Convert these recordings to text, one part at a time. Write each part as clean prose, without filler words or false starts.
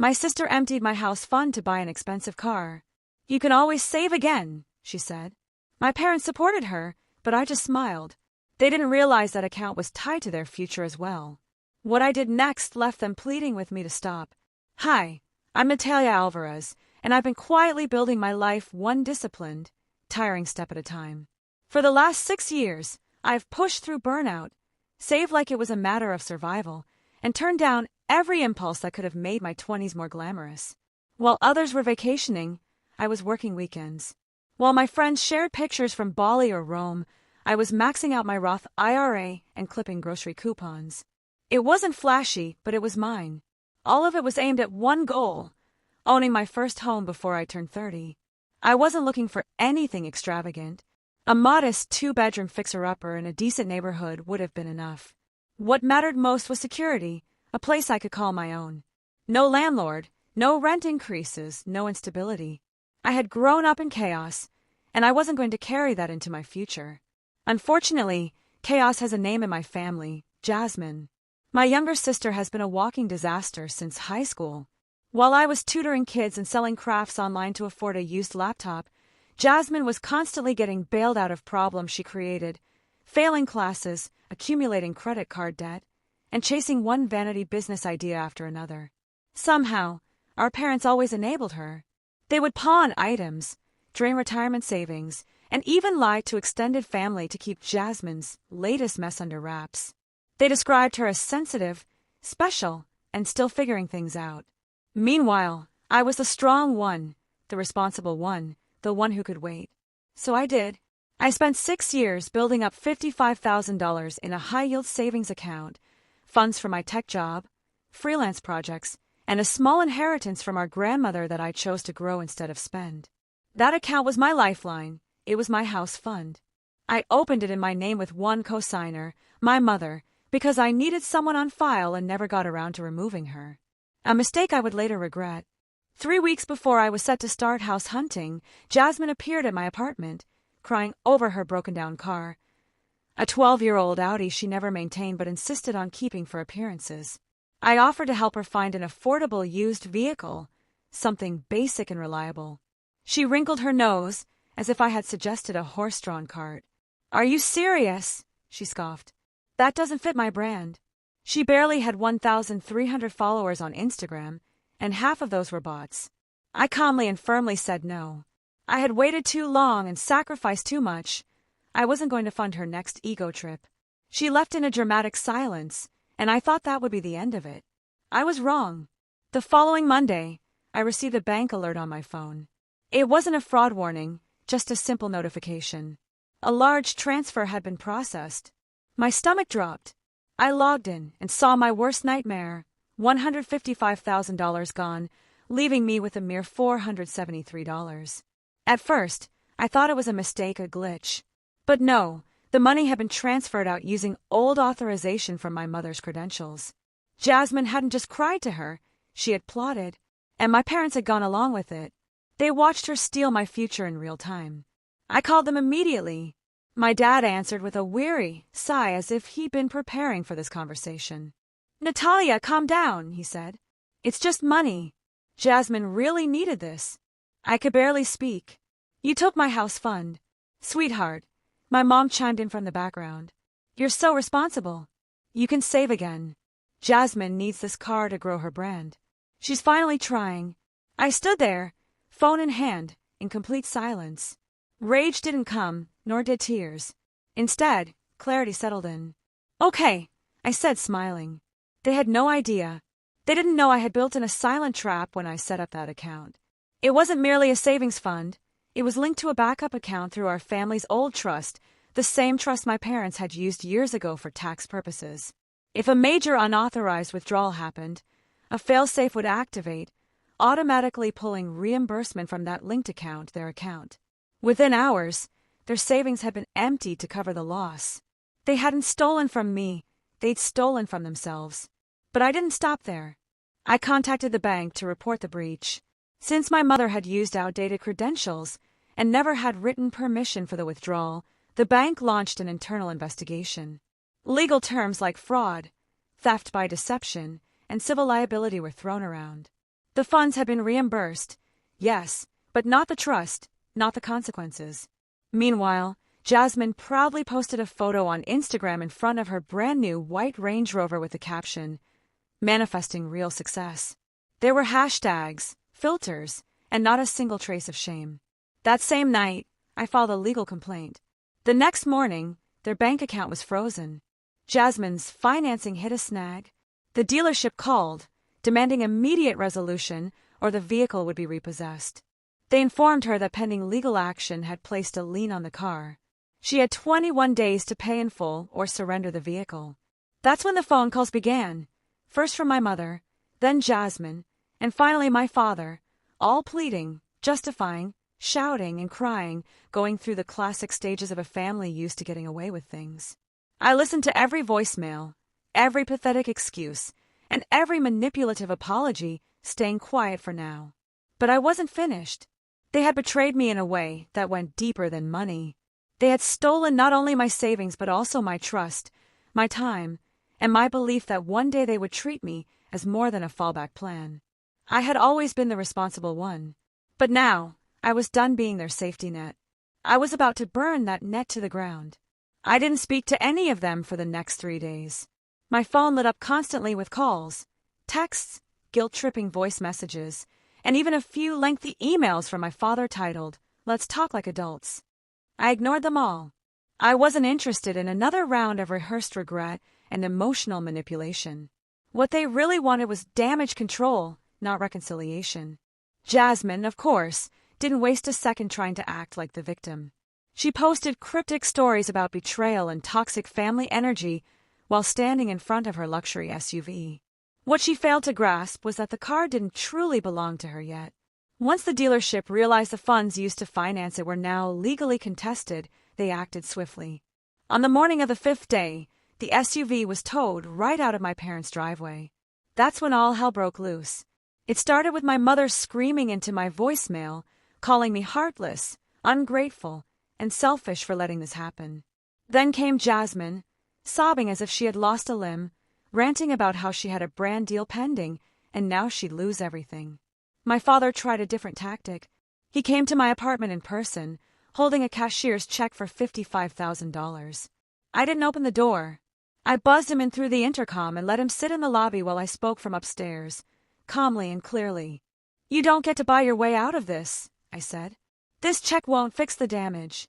My sister emptied my house fund to buy an expensive car. You can always save again, she said. My parents supported her, but I just smiled. They didn't realize that account was tied to their future as well. What I did next left them pleading with me to stop. Hi, I'm Natalia Alvarez, and I've been quietly building my life one disciplined, tiring step at a time. For the last 6 years, I've pushed through burnout, saved like it was a matter of survival, and turned down every impulse that could have made my 20s more glamorous. While others were vacationing, I was working weekends. While my friends shared pictures from Bali or Rome, I was maxing out my Roth IRA and clipping grocery coupons. It wasn't flashy, but it was mine. All of it was aimed at one goal: owning my first home before I turned 30. I wasn't looking for anything extravagant. A modest 2-bedroom fixer-upper in a decent neighborhood would have been enough. What mattered most was security, a place I could call my own. No landlord, no rent increases, no instability. I had grown up in chaos, and I wasn't going to carry that into my future. Unfortunately, chaos has a name in my family: Jasmine. My younger sister has been a walking disaster since high school. While I was tutoring kids and selling crafts online to afford a used laptop, Jasmine was constantly getting bailed out of problems she created, failing classes, accumulating credit card debt, and chasing one vanity business idea after another. Somehow, our parents always enabled her. They would pawn items, drain retirement savings, and even lie to extended family to keep Jasmine's latest mess under wraps. They described her as sensitive, special, and still figuring things out. Meanwhile, I was the strong one, the responsible one, the one who could wait. So I did. I spent 6 years building up $55,000 in a high-yield savings account, funds for my tech job, freelance projects, and a small inheritance from our grandmother that I chose to grow instead of spend. That account was my lifeline. It was my house fund. I opened it in my name with one cosigner, my mother, because I needed someone on file and never got around to removing her. A mistake I would later regret. 3 weeks before I was set to start house hunting, Jasmine appeared at my apartment, crying over her broken-down car. A 12-year-old Audi she never maintained but insisted on keeping for appearances. I offered to help her find an affordable used vehicle, something basic and reliable. She wrinkled her nose, as if I had suggested a horse-drawn cart. "Are you serious?" she scoffed. "That doesn't fit my brand." She barely had 1,300 followers on Instagram, and half of those were bots. I calmly and firmly said no. I had waited too long and sacrificed too much. I wasn't going to fund her next ego trip. She left in a dramatic silence, and I thought that would be the end of it. I was wrong. The following Monday, I received a bank alert on my phone. It wasn't a fraud warning, just a simple notification. A large transfer had been processed. My stomach dropped. I logged in and saw my worst nightmare: $155,000 gone, leaving me with a mere $473. At first, I thought it was a mistake, a glitch. But no, the money had been transferred out using old authorization from my mother's credentials. Jasmine hadn't just cried to her, she had plotted, and my parents had gone along with it. They watched her steal my future in real time. I called them immediately. My dad answered with a weary sigh as if he'd been preparing for this conversation. "Natalia, calm down," he said. "It's just money. Jasmine really needed this." I could barely speak. "You took my house fund." "Sweetheart," my mom chimed in from the background. "You're so responsible. You can save again. Jasmine needs this car to grow her brand. She's finally trying." I stood there, phone in hand, in complete silence. Rage didn't come, nor did tears. Instead, clarity settled in. "Okay," I said, smiling. They had no idea. They didn't know I had built in a silent trap when I set up that account. It wasn't merely a savings fund. It was linked to a backup account through our family's old trust, the same trust my parents had used years ago for tax purposes. If a major unauthorized withdrawal happened, a failsafe would activate, automatically pulling reimbursement from that linked account, their account. Within hours, their savings had been emptied to cover the loss. They hadn't stolen from me, they'd stolen from themselves. But I didn't stop there. I contacted the bank to report the breach. Since my mother had used outdated credentials and never had written permission for the withdrawal, the bank launched an internal investigation. Legal terms like fraud, theft by deception, and civil liability were thrown around. The funds had been reimbursed, yes, but not the trust, not the consequences. Meanwhile, Jasmine proudly posted a photo on Instagram in front of her brand new white Range Rover with the caption, "Manifesting real success." There were hashtags, filters, and not a single trace of shame. That same night, I filed a legal complaint. The next morning, their bank account was frozen. Jasmine's financing hit a snag. The dealership called, demanding immediate resolution or the vehicle would be repossessed. They informed her that pending legal action had placed a lien on the car. She had 21 days to pay in full or surrender the vehicle. That's when the phone calls began, first from my mother, then Jasmine, and finally my father, all pleading, justifying, shouting and crying, going through the classic stages of a family used to getting away with things. I listened to every voicemail, every pathetic excuse, and every manipulative apology, staying quiet for now. But I wasn't finished. They had betrayed me in a way that went deeper than money. They had stolen not only my savings but also my trust, my time, and my belief that one day they would treat me as more than a fallback plan. I had always been the responsible one. But now, I was done being their safety net. I was about to burn that net to the ground. I didn't speak to any of them for the next 3 days. My phone lit up constantly with calls, texts, guilt-tripping voice messages, and even a few lengthy emails from my father titled, "Let's Talk Like Adults." I ignored them all. I wasn't interested in another round of rehearsed regret and emotional manipulation. What they really wanted was damage control, not reconciliation. Jasmine, of course, didn't waste a second trying to act like the victim. She posted cryptic stories about betrayal and toxic family energy while standing in front of her luxury SUV. What she failed to grasp was that the car didn't truly belong to her yet. Once the dealership realized the funds used to finance it were now legally contested, they acted swiftly. On the morning of the 5th day, the SUV was towed right out of my parents' driveway. That's when all hell broke loose. It started with my mother screaming into my voicemail, calling me heartless, ungrateful, and selfish for letting this happen. Then came Jasmine, sobbing as if she had lost a limb, ranting about how she had a brand deal pending and now she'd lose everything. My father tried a different tactic. He came to my apartment in person, holding a cashier's check for $55,000. I didn't open the door. I buzzed him in through the intercom and let him sit in the lobby while I spoke from upstairs, calmly and clearly. "You don't get to buy your way out of this," I said. "This check won't fix the damage."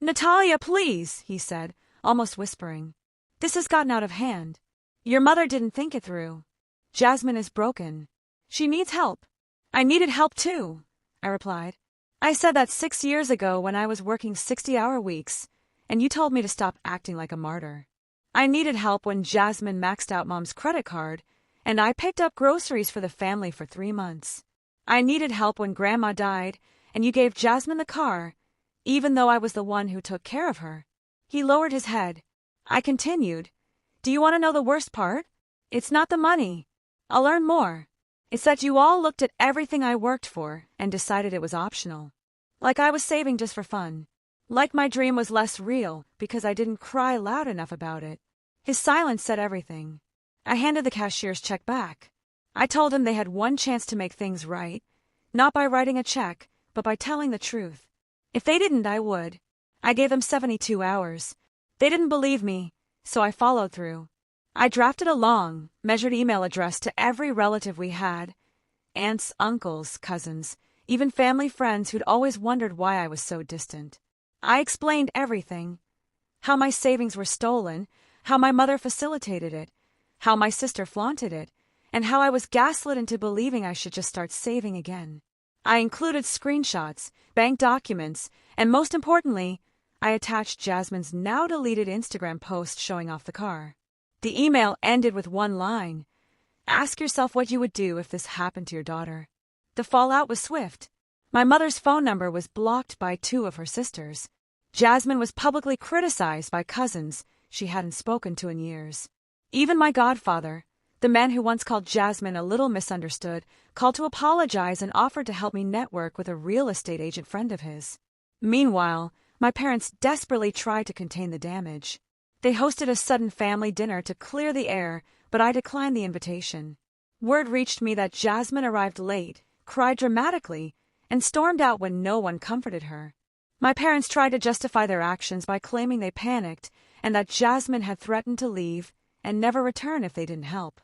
"Natalia, please," he said, almost whispering. "This has gotten out of hand. Your mother didn't think it through. Jasmine is broken. She needs help." "I needed help too," I replied. "I said that 6 years ago when I was working 60-hour weeks, and you told me to stop acting like a martyr. I needed help when Jasmine maxed out Mom's credit card, and I picked up groceries for the family for 3 months. I needed help when Grandma died, and you gave Jasmine the car, even though I was the one who took care of her." He lowered his head. I continued, "Do you want to know the worst part? It's not the money. I'll earn more. It's that you all looked at everything I worked for and decided it was optional. Like I was saving just for fun. Like my dream was less real because I didn't cry loud enough about it." His silence said everything. I handed the cashier's check back. I told him they had one chance to make things right, not by writing a check, but by telling the truth. If they didn't, I would. I gave them 72 hours. They didn't believe me, so I followed through. I drafted a long, measured email address to every relative we had, aunts, uncles, cousins, even family friends who'd always wondered why I was so distant. I explained everything. How my savings were stolen, how my mother facilitated it, how my sister flaunted it, and how I was gaslit into believing I should just start saving again. I included screenshots, bank documents, and most importantly, I attached Jasmine's now-deleted Instagram post showing off the car. The email ended with one line: "Ask yourself what you would do if this happened to your daughter." The fallout was swift. My mother's phone number was blocked by 2 of her sisters. Jasmine was publicly criticized by cousins she hadn't spoken to in years. Even my godfather, the man who once called Jasmine a little misunderstood, called to apologize and offered to help me network with a real estate agent friend of his. Meanwhile, my parents desperately tried to contain the damage. They hosted a sudden family dinner to clear the air, but I declined the invitation. Word reached me that Jasmine arrived late, cried dramatically, and stormed out when no one comforted her. My parents tried to justify their actions by claiming they panicked and that Jasmine had threatened to leave and never return if they didn't help.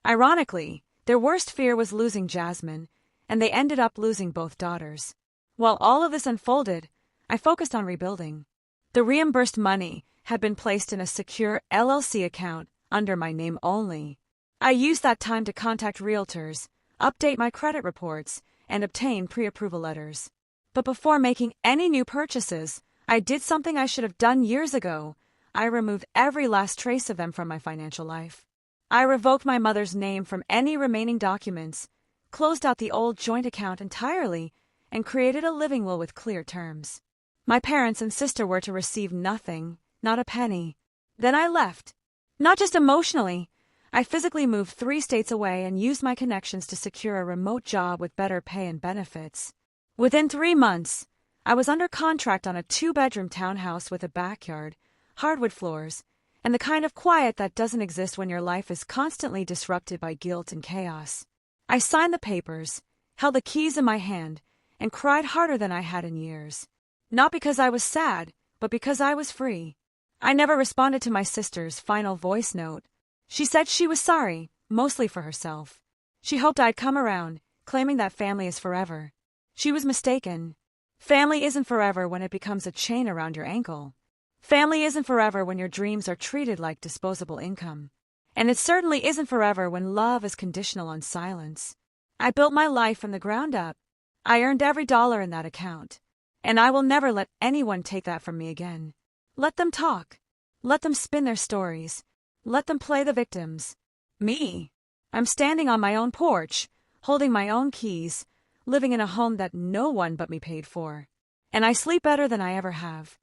Ironically, their worst fear was losing Jasmine, and they ended up losing both daughters. While all of this unfolded, I focused on rebuilding. The reimbursed money had been placed in a secure LLC account under my name only. I used that time to contact realtors, update my credit reports, and obtain pre-approval letters. But before making any new purchases, I did something I should have done years ago. I removed every last trace of them from my financial life. I revoked my mother's name from any remaining documents, closed out the old joint account entirely, and created a living will with clear terms. My parents and sister were to receive nothing, not a penny. Then I left. Not just emotionally. I physically moved 3 states away and used my connections to secure a remote job with better pay and benefits. Within 3 months, I was under contract on a 2-bedroom townhouse with a backyard, hardwood floors, and the kind of quiet that doesn't exist when your life is constantly disrupted by guilt and chaos. I signed the papers, held the keys in my hand, and cried harder than I had in years. Not because I was sad, but because I was free. I never responded to my sister's final voice note. She said she was sorry, mostly for herself. She hoped I'd come around, claiming that family is forever. She was mistaken. Family isn't forever when it becomes a chain around your ankle. Family isn't forever when your dreams are treated like disposable income. And it certainly isn't forever when love is conditional on silence. I built my life from the ground up. I earned every dollar in that account. And I will never let anyone take that from me again. Let them talk. Let them spin their stories. Let them play the victims. Me? I'm standing on my own porch, holding my own keys, living in a home that no one but me paid for. And I sleep better than I ever have.